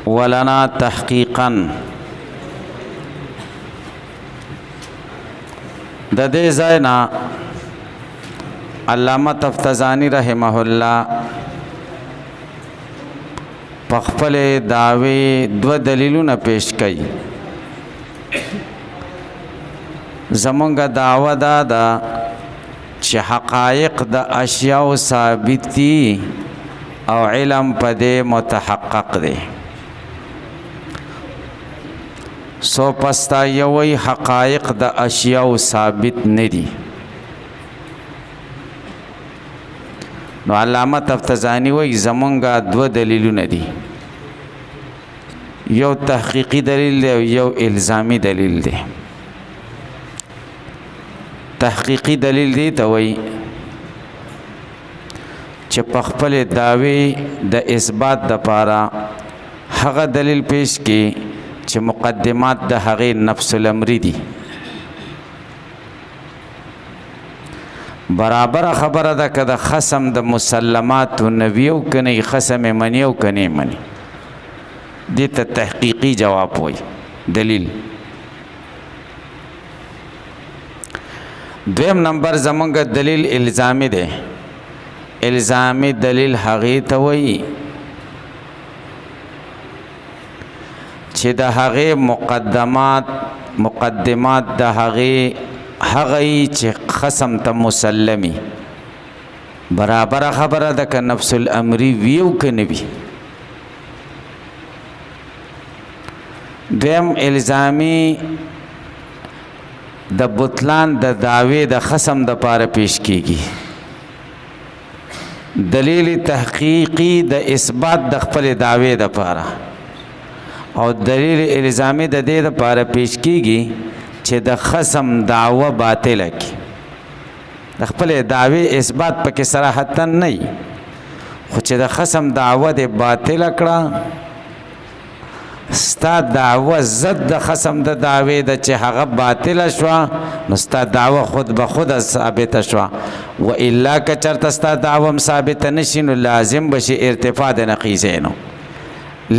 ولنا تحقیقا د دې ځای نه علامه تفتزانی رحمه الله په خپل دعوی دو دلیلونه پیش کړي. زمونږ دعوه دا ده چې حقایق د اشیاء ثابت دي او علم په دې متحقق دی. سو پستا یوی حقایق د اشیاء ثابت نه دي. نو علامه تفتزانی وی زمونږ دو دلیلونه دي، یو تحقیقی دلیل دی او یو الزامی دلیل دی. تحقیقی دلیل دی ته وی چې په خپل دعوی د اثبات دپاره هغه دلیل پیش کی چې مقدمات د هغې نفس الامری دي. برابر خبره ده که د خصم د مسلمات نویو کنی خصم منیو کنی منی، دې ته تحقیقی جواب وای دلیل. دویم نمبر زمونږ دلیل الزامی دی. الزامی دلیل هغې ته وایي چې د هغې مقدمات د هغې هغه چې خصم ته مسلمي. برابر خبره ده که نفس الامری ویو که نه وي. دویم الزامی د بطلان د دعوی د خصم د پاره پیش کیږي. دلیل تحقیقی د اثبات د خپل دعوی د پاره او دلیل الزامی د دې د پاره پیش کیږي چې د خصم دعوه باطله کی. د خپل دعوی اثبات پکې صراحتا نه وي، خو چې د خصم دعوه د باطله کړه، ستا دعوه ضد د خصم د دعوی د چې هغه باطله شوه، نو ستا دعوه خود به خود ثابته شوه. و الا که چرته ستا دعوه هم ثابته نشي نو لازم بشي ارتفاع د نقیضینو.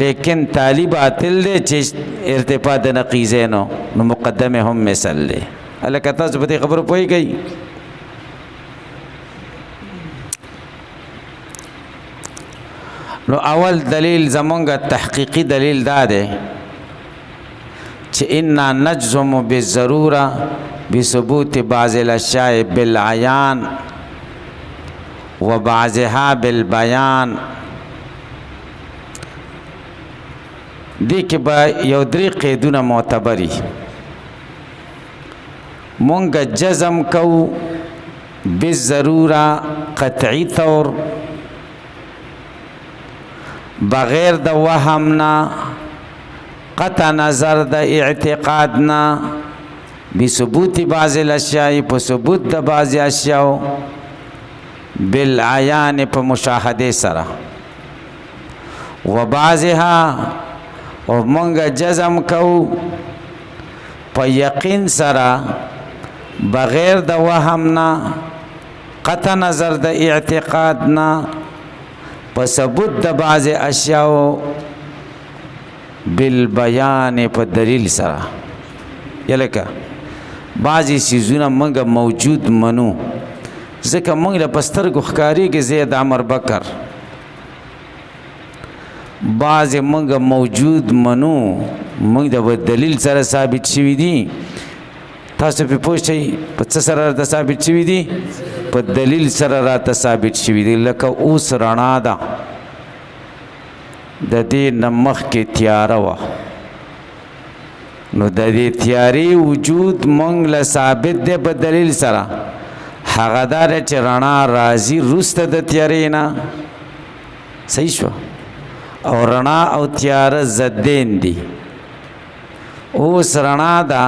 لیکن تالی باطل دی چې ارتفاع د نقیضینو نو مقدمه هم مثل دی. هلکه تاسو په دې خبرو پوهیږئ؟ نو اول دلیل زمونږ تحقیقی دلیل دا دی چې انا نجزم بالضروره بثبوت بعض الاشیاء بالعیان و بعضها بالبیان. دی کې به یو درې قیدونه معتبري. مونږ جزم کوو بالضروره قطعی طور بغیر د وهم نه، قطع نظر د اعتقاد نه، بثبوت بعض الاشیاء په ثبوت د بعض اشیاء، بالعیان په مشاهده سره، و بعضها او مونږ جزم کوو په یقین سره بغیر د وهم نه، قطع نظر د اعتقاد نه، په ثبوت د بعض اشیاء، بالبیان په دلیل سره. یلکه بعضی چیزونه مونږ موجود منو، ځکه مونږ له په سترګو ښکارېږي زید عمر بکر. بعضې مونږ موجود منو، مونږ د دلیل سره ثابت شوي دي. تاسو پې پوه شئ په څه سره راته ثابت شوي دي؟ په دلیل سره راته ثابت شوي دي. لکه اوس رڼا ده، د دې نه مخکې تیاره وه، نو د دې تیارې وجود مونږ له ثابت دی په دلیل سره. هغه دا دی چې رڼا راځي وروسته د تیارې نه. صحیح شوه؟ او رڼا او تیاره ضدین دي. اوس رڼا ده،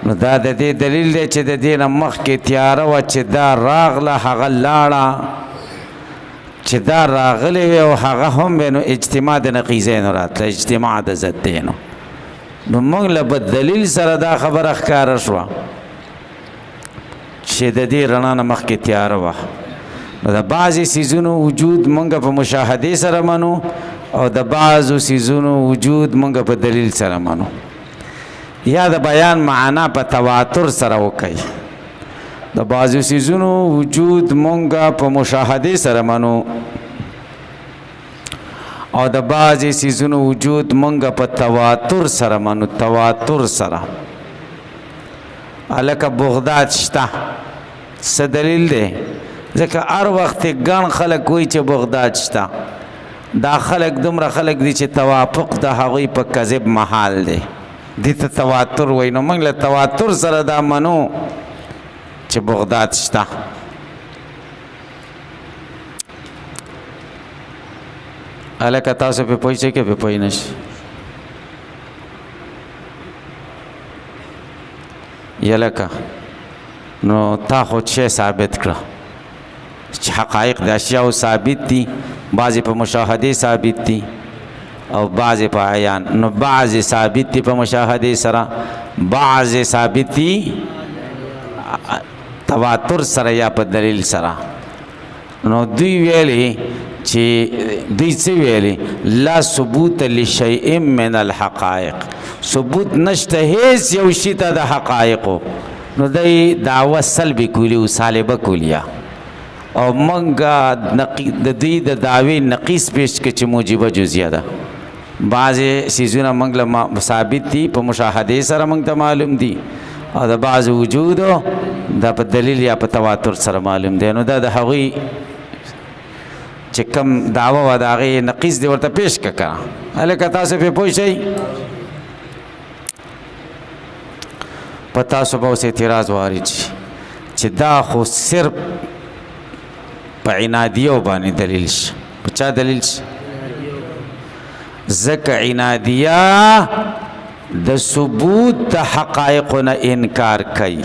نو دا د دې دلیل دی چې د دې نه مخکې تیاره وه، چې دا راغله هغه لاړه، چې دا راغلی وي او هغه هم وي، نو اجتماع د نقیضینو راتله، اجتماع د ضدینو. نو موږ له په دلیل سره دا خبره ښکاره شوه چې د دې رڼا نه مخکې تیاره وه. نو د بعضې څیزونو وجود موږ په مشاهدې سره منو، او د بعضو څیزونو وجود مونږ په دلیل سره منو یا د بیان معنا په تواتر سره وکړي د بعضو څیزونو وجود مونږ په مشاهده سره منو او د بعضې څیزونو وجود مونږ په تواتر سره منو تواتر سره هلکه بغداد شته څه دلیل دی ځکه هر وخت ګڼ خلک وایي چې بغداد شته دا خلک دومره خلک دي چې توافق د هغوی په کذب محال دی دې ته تواتر وایي نو موږ له تواتر سره دا منو چې بغداد شته هلکه تاسو پې پوه شئ که پې پوه نه شئ یلکه نو تا خود شی ثابت کړه چې حقایق د اشیاو ثابت دي بعضې په مشاهدې ثابت دي او بعضې په عیان نو بعضې ثابت دي په مشاهدې سره بعضې ثابت دي تواتر سره یا په دلیل سره نو دوی ویلي چې دوی څه ویلي لا ثبوت لشیء من الحقائق ثبوت نشته هیڅ یو شي ته د حقایقو نو دوی دعوه سلبي کولی او سالبه کولیه او موږ د دوی د دعوې نقیص پیش کړ چې موجبه جزیه ده بعضې څیزونه موږ له ثابت دي په مشاهدې سره موږ ته معلوم دي او د بعض وجودو دا په دلیل یا په تواتر سره معلوم دی نو دا د هغوی چې کوم دعوه وه د هغې نقیص دی ورته پیش کړه که هلکه تاسو پرې پوه شئ په تاسو به اوس اعتراض وارد شي چې دا خو صرف په عنادیو باندې دلیل شي په چا دلیل شي ځکه عنادیه د ثبوت د حقایقو نه انکار کوي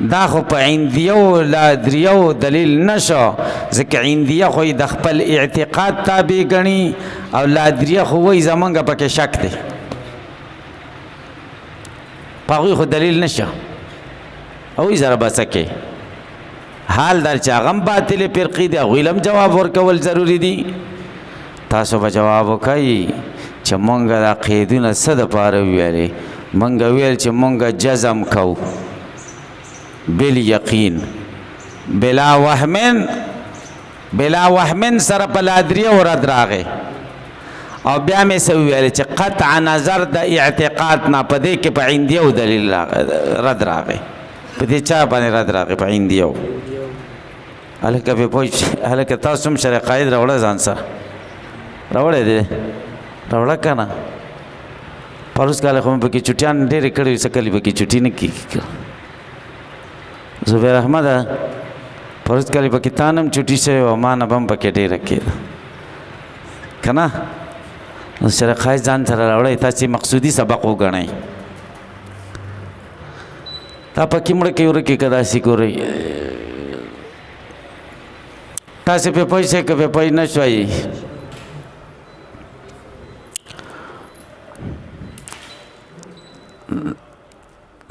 دا خو په عندیو لادریو دلیل نشو ځکه عندیه خو د خپل اعتقاد تابع ګڼي او لادریه خو وایي زمونږ پکې شک دی په هغوی خو دلیل نشه هغوی سره به څه کوي حال در چې هغه هم باطلې فرقې دي هغوی له هم جواب ورکول ضروري دي تاسو به جواب وکئ چې مونږ دا قیدونه څه دپاره وویلې مونږ ویل چې مونږ جزم کوو بالیقین بلا وهمن سره په لادریه ورد راغی او بیا مې څه وویل چې قطع نظر د اعتقاد نه په دې کې په عندیو دلیل رد راغی په دې چا باندې رد راغی په عندیو هلکه پې پوه هلکه تاسو هم شرع قاید راوړه ځان سره راوړی دی راوړه که نه پروس کاله خو مې پکې چوټیان ډېرې کړې وي څه کلي پکې چوټي نه کېږي زبیر احمده پروس کالي پکې تا نه هم چوټي شوې وه ما نه به هم پکې ډېره کېده که نه نو شرع قاید ځان سره راوړی تاسې مقصودي سبق وګڼئ تا پکې مړه کې ورکې که داسې ګورئ تاسې پې پوه شئ که پې پوه نه شوئ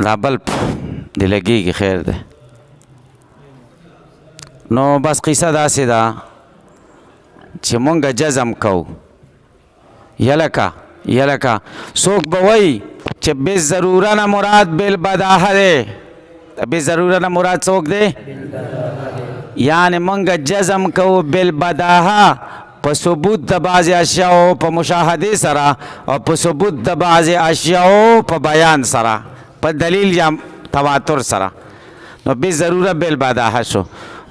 دا بلب دی لګېږي خیر دی نو بس قصه داسې ده چې مونږ جزم کوو یلکه څوک به وایي چې بې ضروره نه مراد بالبداهه دی بې ضروره نه مراد څوک دی یعنې مونږ جزم کوو بالبداهه په ثبوت د بعضې اشیاو په مشاهدې سره او په ثبوت د بعضې اشیاو په بیان سره په دلیل یا تواتر سره نو بې ضروره بالبداهه شو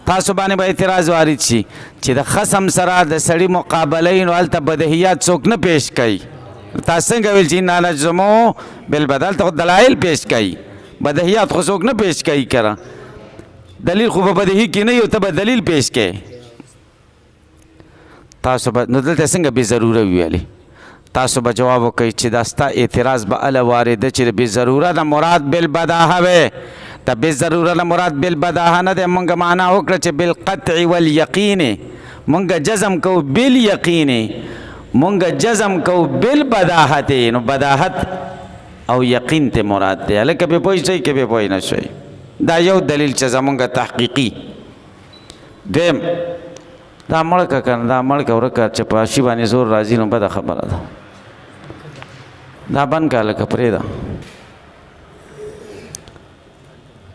تاسو باندې به اعتراض وارد شي چې د خصم سره د سړي مقابله نو هلته بدهیات څوک نه پیش کوي تاسو څنګه ویل چې انا نجزمو بالبداهه هلته خو دلایل پیش کوي بدهیات خو څوک نه پیش کوي که دلیل خو په بدهي کې نه یو ته به دلیل پیش کوي تاسو به نو دلته څنګه بې ضروره ویلې تاسو به جواب وکئ چې دا ستا اعتراض به هله وارده چې بې ضروره نه مراد بالبداهه وی دا بې ضروره نه مراد بالبداهه نه دی مونږ معنا وکړه چې بالقطع والیقین مونږ جزم کوو بالیقین مونږ جزم کوو بالبداهت نو بداهت او یقین ته مراد دی هلکه پې پوه شئ که پې پوه نه شئ دا یو دلیل چې زمونږ تحقیقي دویم دا مړ که کنه دا مړ که ورکه چې په شي باندې زور راځي نو بده خبره ده دا بند که لکه پرېږده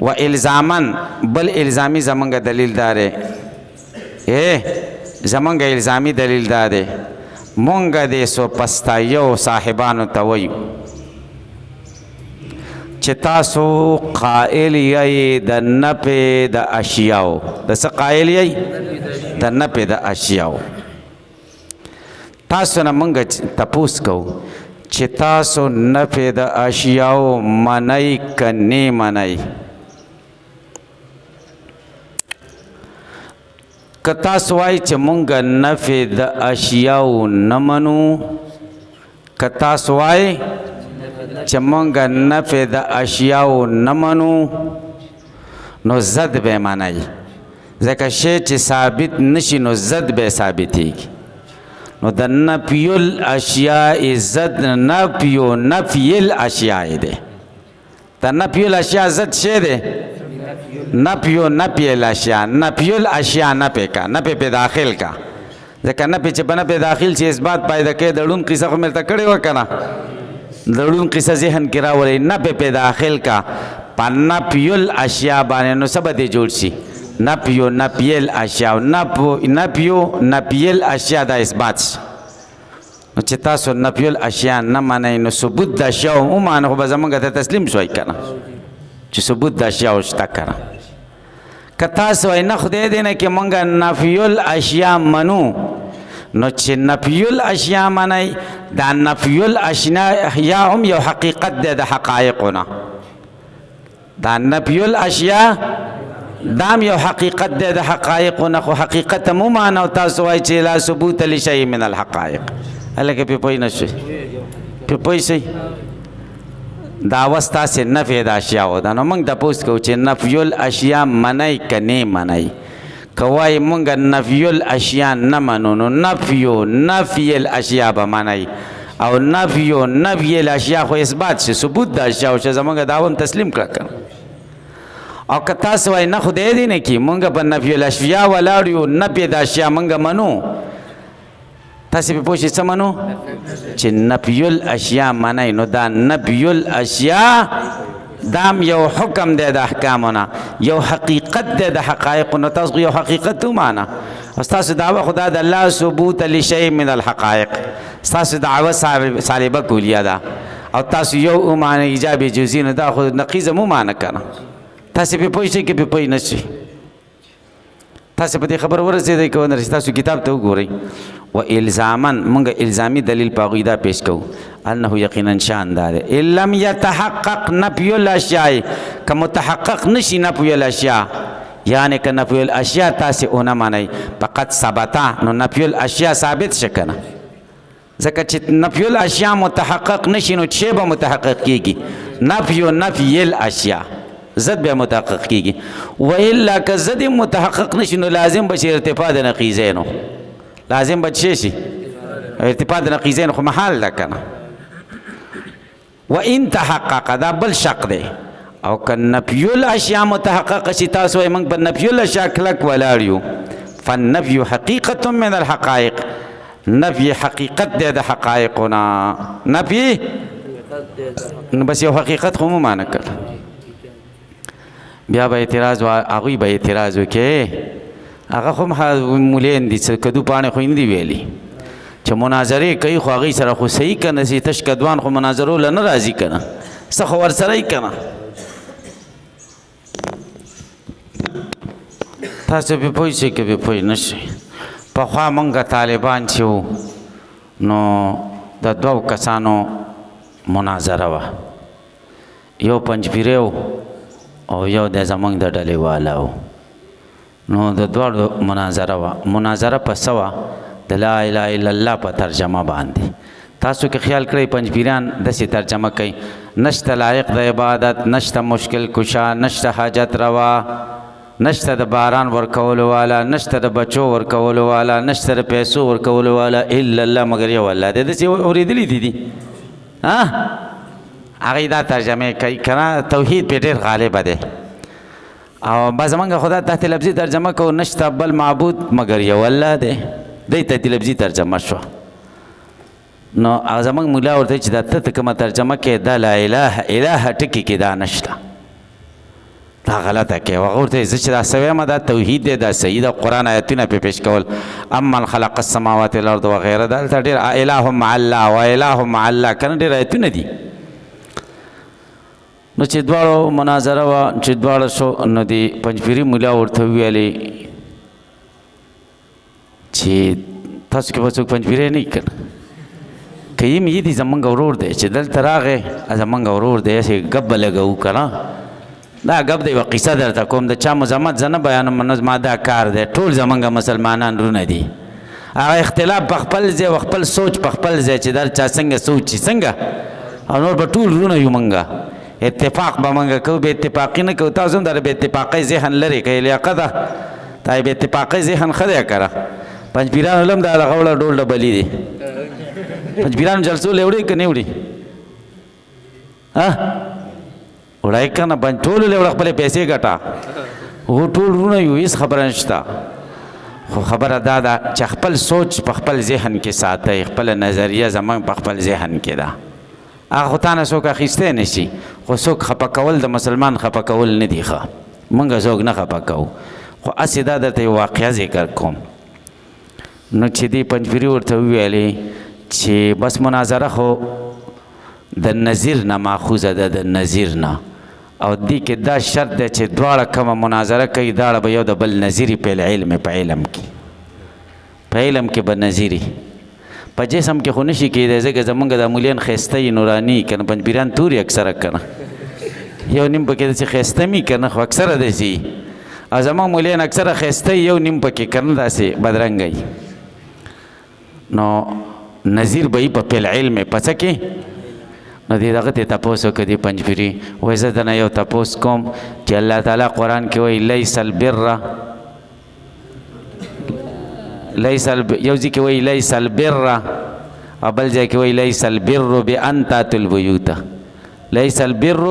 و الزامن بل الزامی زمونږ دلیل دا دی زمونږ الزامی دلیل دا دی مونږ د سوپستایو صاحبانو ته وایو چې تاسو قائل یې د نفع د اشیاو د څه قائل یې د نفع د اشیاو تاسو نه مونږ تپوس کوو چې تاسو نفع د اشیاو منئ که نه منئ که تاسو وایئ چې مونږ نفع د اشیاو نه منو که تاسو وایئ چې مونږ نفع د اشیاو نه منو نو ضد به منئ ځکه شی چې ثابت نشي نو ضد به ثابتېږي نو د نفی الاشیاء ضد نفی الاشیاء دی د نفی الاشیاء ضد شی دی نفی الاشیاء نفی الاشیاء نفی کا نفی پہ داخل کا ځکه نفی چې په نفی داخل چې اثبات پیدا کوي د ړوند قصه خو مې ته کړې وه که نه د ړوند قصه ذهن کې راولئ نفی پہ داخل کا په نفی الاشیاء باندې نو څه به دې جوړ شي نفی الاشیاء نفی الاشیاء دا اثبات شي نو چې تاسو نفی الاشیاء نه منئ نو ثبوت د اشیاء ومانه خو به زمونږ ته تسلیم شوئ که نه چې ثبوت د اشیاء شته که نه که تاسو وایئ نه خدای دې نه کې مونږ نفی الاشیاء منو نو چې نفی الاشیاء منئ دا نفی الاشیاء هم یو حقیقت دی د حقایقو نه دا نفی الاشیاء دام یو حقیقت دی د حقایقو نه خو حقیقت هم ومانه او تاسو وایئ چې لا ثبوت لشیء من الحقایق هلکه پې پوه نه شوئ پې پوه شئ دعوه ستاسې نفع د اشیاو ده نو موږ تپوس کوو چې نفی الاشیاء منئ که نه منئ که وایي موږ نفی الاشیاء نه منو نو نفی الاشیاء به منئ او نفی الاشیاء خو اثبات شي ثبوت د اشیاو چې زموږ دعوه هم تسلیم کړه که او که تاسو وایئ نه خدای دې نه کړي موږ په نفی الاشیاء ولاړ یو نفی د اشیاء موږ منو تاسې پې پوه شئ څه منو چې نفی الاشیاء منئ نو دا نفی الاشیاء دام یو حکم دی د احکامو نه یو حقیقت دی د حقایقو نه تاسو یو حقیقت ومانه او ستاسو دعوه خو دا د لا ثبوت لشیء من الحقایق ستاسو دعوه سالبه کلیه ده او تاسو یو ومانه ایجاب جزئی نه دا خو نقیضه مو مانه که نه تاسې پې پوه شئ که پې پوه نه شئ تاسې په دې خبره ورسېدئ که ونه رسېدئ تاسو کتاب ته وګورئ و الزامن مونږ الزامي دلیل په هغوی دا پیش کوو انه یقینا شان دا دی ان لم یتحقق نفی الاشیاء که متحقق نشي نفی الاشیاء یعنی که نفی الاشیاء تاسې ونه منئ فقط ثبته نو نفی الاشیاء ثابت شه که نه ځکه چې نفی الاشیاء متحقق نشي نو چې به متحقق کېږي نفی الاشیاء ضد به متحقق کېږي و الا که ضد متحقق نشي نو لازم به شي ارتفاع د نقیضینو لازم به څه شي ارتفاع د نقیضینو خو محال ده که نه و ان تحقق دا بل شق دی او که نفی الاشیاء متحقق شي تاسو وایئ موږ په نفی الاشیاء کلک ولاړ یو فالنفی حقیقت من الحقایق نفی حقیقت دی د حقایقو نه نفی نو بس یو حقیقت خو مو مانه کړ بیا به اعتراض هغوی به اعتراض وکړي هغه خو مولین دي څه کدو پاڼې خو یې نه دي ویلي چې مناظرې کوي خو هغوی سره خو صحیح که نه سي تش کدوان خو مناظرو له نه راځي که نه څه خو ورسره یې که نه تاسو پې پوه شئ که پې پوه نه شئ پخوا مونږ طالبان چې وو نو د دوو کسانو مناظره وه یو پنجپیری و او یو د زمونږ د ډلې والا و نو د دواړو مناظره وه مناظره په څه وه د لا اله الا الله په ترجمه باندې تاسو که خیال کړئ پنجپیریان داسې ترجمه کوي نشته لایق د عبادت نشته مشکل کشا نشته حاجت روا نشته د باران ورکولو والا نشته د بچو ورکولو والا نشته د پیسو ورکولو والا الا الله مگر یو الله دی داسې اورېدلي دي هغوی دا ترجمه کوي که نه توحید پې ډېر غالبه دی او با زمونږ خدا تحت لفظي ترجمه کو نشته بل معبود مگر یو الله دی دی تحت لفظي ترجمه شو نو هغه زمونږ مولا ورته چې دا ته کومه ترجمه کې دا لا اله اله ټکي کې دا نشته دا غلطه کې هغه ورته زه چې دا څه وایم دا توحید دی دا صحیح ده قرآن آیتونه پې پیش کول امن خلق السماوات والارض وغیره دلته ډېر اله مع الله و اله مع الله کنه ډېر آیتونه دي نو چې دواړو مناظره وه چې دواړه شو نو د پنجپیري مولا ورته وویلې چې تاسو کې به څوک پنجپیری نه وي که نه که یم یې دي زمونږ ورور دی چې دلته راغی زمونږ ورور دی هسې ګپ به لګوو که نه دا ګپ د یوه قصه درته کوم د چا مزاحمت زه نه بیانوم نو زما دا کار دی ټول زمونږ مسلمانان رونه دي هغه اختلاف په خپل ځای او خپل سوچ په خپل ځای چې در چا څنګه سوچ څنګه او نور به ټول رونه یو مونږ اتفاق به مونږ کوو بې اتفاقي نه کوو تاسو هم دا بې اتفاقۍ ذهن لرې که لیاقه ده دا بې اتفاقۍ ذهن ښه دی که نه پنجپیرانو هم دا دغه وړه ډول ډبلي دي پنجپیرانو جلسو له وړي که نه وړي وړی که نه ټولو له وړه خپلې پیسې ګټه هغو ټول رونه یو هېڅ خبره نشته خو خبره دا ده چې خپل سوچ په خپل ذهن کې ساتئ خپله نظریه زموږ په خپل ذهن کې ده هغه خو تا نه څوک اخیستی نه شي خو څوک خفه کول د مسلمان خفه کول نه دي ښه موږ څوک نه خفه کوو خو هسې دا درته یو واقعه ذکر کوم نو چې دې پنجپیري ورته وویلې چې بس مناظره خو د نظیر نه ماخوذه ده د نظیر نه او دې کې دا شرط دی چې دواړه کومه مناظره کوي دواړه به یو د بل نظیري په علم په علم کې په علم کې به نظیري په جسم کې خو نشي کېدی ځکه زمونږ د مولیان ښایسته یي نوراني که نه پنجپیران توري اکثره که نه یو نیم پکې داسې ښایسته می که نه خو اکثره داسې او زمونږ مولیان اکثره ښایسته یو نیم پکې که نه داسې بدرنګه وي نو نظیر به یي په فی العلم په څه کې نو دې دغه ته تپوس وکړه دې پنجپیري وایي زه دنه یو تپوس کوم چې الله تعالی قرآن کې وایي لیس البر لیس یو ځای کې وایي لیس البر او بل ځای کې وایي لیس البر بان تاتوا البیوت لیس البر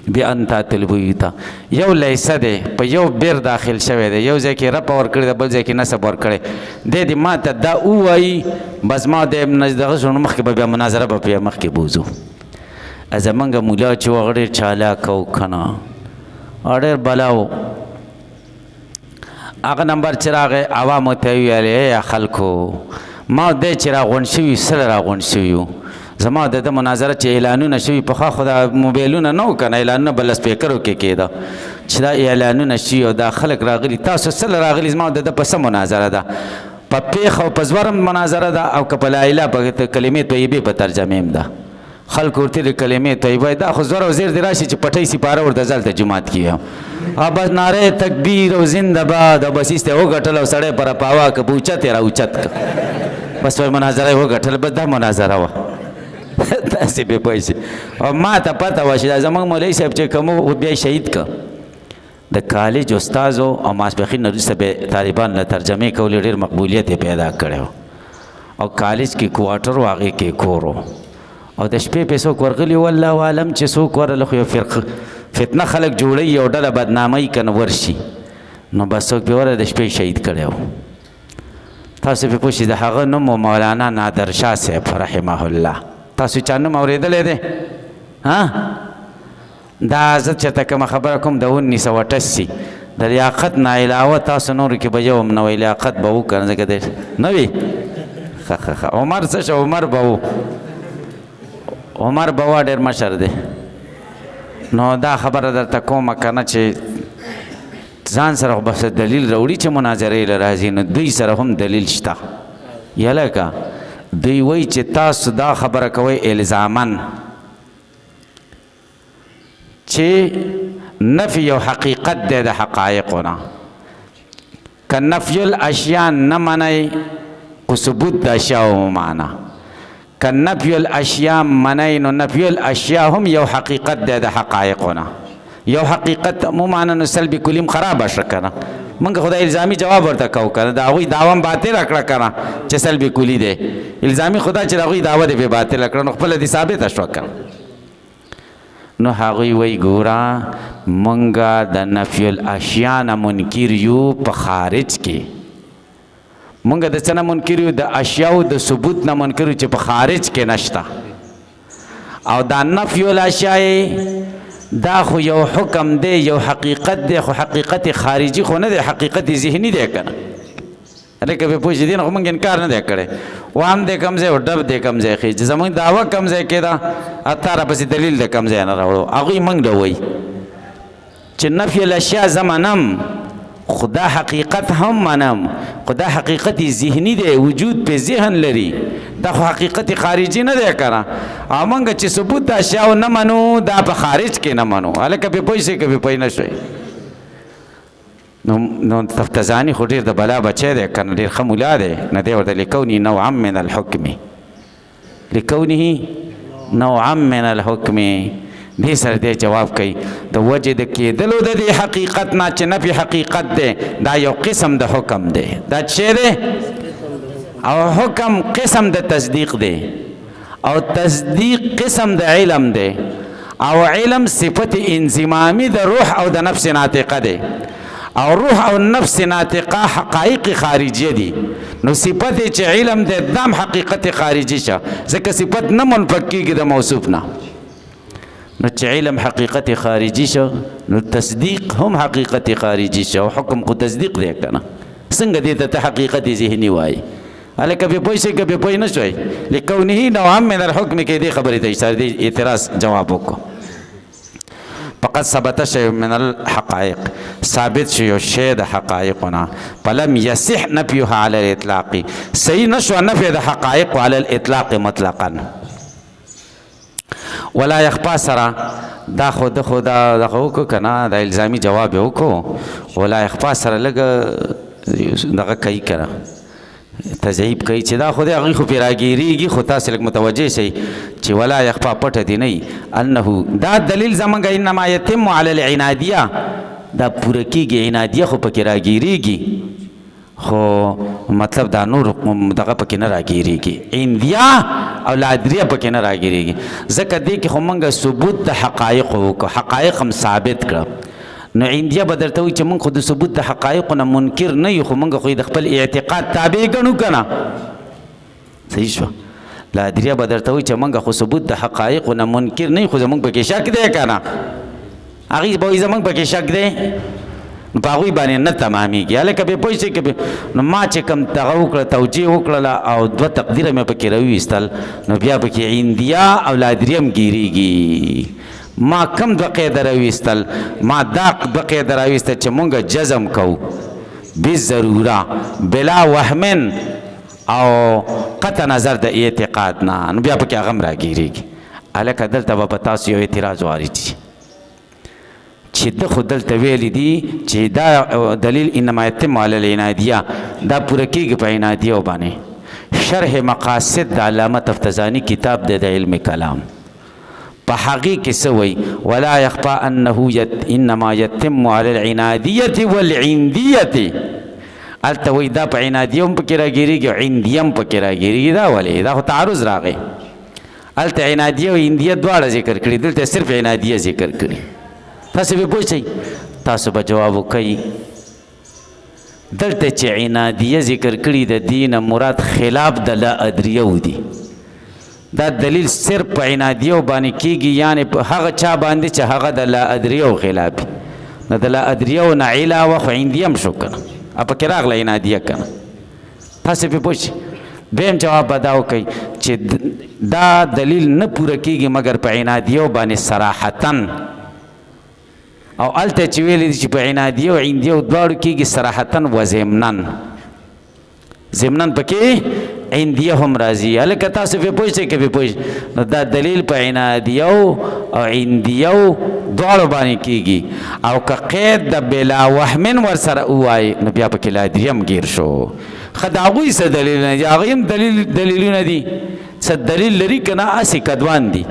بان تاتوا البیوت یو لیسه دی په یو بر داخل شوی دی یو ځای کې رفع ورکړی دی بل ځای کې نصب ورکړی دی دې ما ته دا ووایي بس ما د دغه شو نو مخکې به بیا مناظره به بیا مخکې بوځو زمونږ مولا چې و هغه ډېر چالاک و که نه ډېر بلا و هغه نمبر چې راغی عوامو ته یې ویلې ای خلکو ما دی چې راغونډ شوي سره راغونډ شوي وو زما د ده مناظره چې اعلانونه شوي پخوا خو دا موبایلونه نه وو که نه اعلانونه به لسپیکرو کې کېده چې دا اعلانونه شوي او دا خلک راغلي تاسو سره راغلي زما د ده په څه مناظره ده په پیښ او په زورم مناظره ده او که په لا اله په کلمې طیبې په ترجمې هم ده خلکو ورته د کلمې طیبه دا خو زور او زیر دې راشي چې پټۍ سپاره ورته ځلته جومات کې او بس ناره تکبیر او زنده باد او بس ایسته وګټل او سړی پر پاوا که په اوچت یې را اوچت که بس وایي مناظره یې وګټل بس دا مناظره وه داسې بې پیسې او ما ته پته وه چې دا زموږ مولوي صاحب چې کوم و بیا یې شهید که د کالج استاذ او ماسپښین نه وروسته به طالبان له ترجمې کولې ډېر مقبولیت یې پیدا کړی او کالج کې کوارټر و هغې کې کور و او د شپې پې څوک ورغلي والله عالم چې څوک ورغله خو یو فتنه خلک جوړوي یو ډله بدنامۍ که نه ورشي نو بس څوک پې ورغله د شپې شهید کړی و تاسو پې پوه شئ د هغه نوم و مولانا نادرشاه صاحب رحمه الله تاسو چا نوم اورېدلی دی دا زه چېرته کومه خبره کوم د 1988 د لیاقت نه علاوه تاسو نورو کې به یو هم نه وی لیاقت به و که نه ځکه دی نه وي ښه عمر څه شه عمر به و عمر بوا ډېر مشر دی نو دا خبره درته کومه که نه چې ځان سره خو بس دلیل راوړي چې مناظرې له راځي نو دوی سره هم دلیل شته یلکه دوی وایي چې تاسو دا خبره کوئ الزامن چې نفی یو حقیقت دی د حقایقو نه که نفی الاشیاء نه منئ خو ثبوت د اشیاء ومانه که نفی الاشیاء منئ نو نفی الاشیاء هم یو حقیقت دی د حقایقو نه یو حقیقت ممانه نو سلبي کلیم خرابه شه که نه موږ خو د الزامي جواب ورته کوو که نه د هغوی دعوه هم باطله کړه که نه چې سلبي کلي دی الزامي خو دا چې د هغوی دعوه دې پې باطله کړه نو خپله دې ثابته شوه که نو هغوی وی ګوره مونږه د نفی الاشیا نه منکر یو په خارج کې مونږ د څه نه منکر یو د اشیاو د ثبوت نه منکر یو چې په خارج کې نشته او دا نفی الاشیا دا خو یو حکم دی یو حقیقت دی خو حقیقت خارجي خو نه دی حقیقت ذهني دی کنه لکه به پوه شي دین خو مونږ انکار نه دی کړی وام دی کم ځای او ډب دی کم ځای خي چې زمونږ دعوه کم ځای کې ده اته راپسې دلیل د کم ځای نه راوړو هغوی مونږ له وایي چې نفی الاشیا زه منم خدا حقیقت هم منم خدا حقیقت ذهنی دی وجود په ذهن لري دا خو حقیقت خارجي نه دی کنه او مونږ چې ثبوت د اشیاو نه منو دا په خارج کې نه منو هلکه پې پوه شئ که پې پوه نه شئ نو تفتزاني خو ډېر د بلا بچی دی که نه ډېر ښه ملا دی نه دی ورته لکوني نوعا من الحکم لکونه نوعا من الحکم دې سره دی جواب کوي د وجې د کېدلو د دې حقیقت نه چې نفي حقیقت دی دا یو قسم د حکم دی دا څه دی او حکم قسم د تصدیق دی او تصدیق قسم د علم دی او علم صفت انضمامی د روح او د نفس ناطقه دی او روح او نفس ناطقه حقایق خارجیه دي نو صفت چې علم دی دام حقیقت خارجي شه ځکه صفت نه منفک کېږي د موصوف نه نو چې علم حقیقت خارجي شو نو تصدیق هم حقیقت خارجي شو حکم خو تصدیق دی که نه څنګه دې ته حقیقت ذهني وایي هلکه پې پوه شئ که پې پوه نه شوئ لکونه نوعا من الحکم کې دې خبرې ته اشاره دې اعتراض جواب وکړو فقط ثبت شی من الحقائق ثابت شي یو شی د حقایقونه فلم یصح نفیها علی الاطلاق صحیح نشو نفی د حقایق علی الاطلاق مطلقا ولا یخفا سره دا خود دا وکړو که نه دا الزامي جواب یې وکړو ولا یخفا سره لږ دغه کوي که نه تضعیب کوي چې دا خو دی هغوی خو پرې راګیرېږي خو تاسې لږ متوجه شئ چې ولا یخفا پټه دې نه انه دا دلیل زمونږ انما یتم علی العنادیه دا پوره کېږي عنادیه خو پکې راګیرېږي خو مطلب دا نور دغه پکې نه راګیرېږي عندیه او لادریه پکې نه راګیرېږي ځکه دې کې خو موږ ثبوت د حقایقو وکړو حقایق هم ثابت کړه نو عندیه به درته وایي چې موږ خو د ثبوت د حقایقو نه منکر نه یو خو موږ خو د خپل اعتقاد تابع ګڼو که نه صحیح شوه لادریه به درته وایي چې موږ خو ثبوت د حقایقو نه منکر نه یو خو زموږ پکې شک دی که نه هغوی به وایي زموږ پکې شک دی نو په هغوی باندې نه تمامېږي هلکه پې پوه شئ که نو ما چې کوم دغه وکړه توجیه وکړله او دوه تقدیره مې پکې راوویستل نو بیا پکې عندیه او لادریه هم ګیرېږي ما کم دوه قیده راویستل ما دا دوه قیده راویستل چې مونږ جزم کوو بالضروره بلا وهمن او قطع نظر د اعتقاد نه نو بیا پکې هغه هم راګیرېږي هلکه دلته به په تاسو یو اعتراض وارد شي چې ده خو دلته ویلی دي چې دا دلیل انما یتم علی العنادیه دا پوره کېږي په عنادیو باندې شرح مقاصد د علامه تفتزاني کتاب دی د علم کلام په هغې کې څه وایي ولا یخفا انه انما یتم علی العنادیة والعندیة هلته وایي دا په عنادیه هم پکې راګیرېږي او عندیه هم پکې راګیرېږي دا ولې دا خو تعارض راغی هلته عنادیه او عندیه دواړه ذکر کړي دلته صرف عنادیه ذکر کړي تاسو به پوه شئ تاسو به جواب وکئ دلته چې عنادیه ذکر کړي د دې نه مراد خلاف د لا ادریو دي دا دلیل صرف په عنادیو باندې کېږي یعنې په هغه چا باندې چې هغه د لا ادریو خلاف نو د لا ادریو نه علاوه خو عندیه هم شو که نه پکې راغله عنادیه که نه تاسو پې پوه شئ دویم جواب به دا وکئ چې دا دلیل نه پوره کېږي مګر په عنادیو باندې صراحتاً او هلته چې ویلی دي چې په عنادیه او عندیه دواړو کېږي صراحتاً و ضمناً ضمناً پکې عندیه هم راځي هلکه تاسو پې پوه شئ که پې پوه شئ نو دا دلیل په عنادیه او عندیه دواړو باندې کېږي او که قید د بلا وهمن ورسره ووایي نو بیا پکې لادریه هم ګیر شو ښه د هغوی څه دلیلونه دي هغوی هم دلیلونه دي څه دلیل لري که نه هسې کدوان دي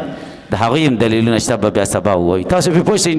د هغوی هم دلیلونه شته به بیا سبا ووایي تاسو پې پوه شئ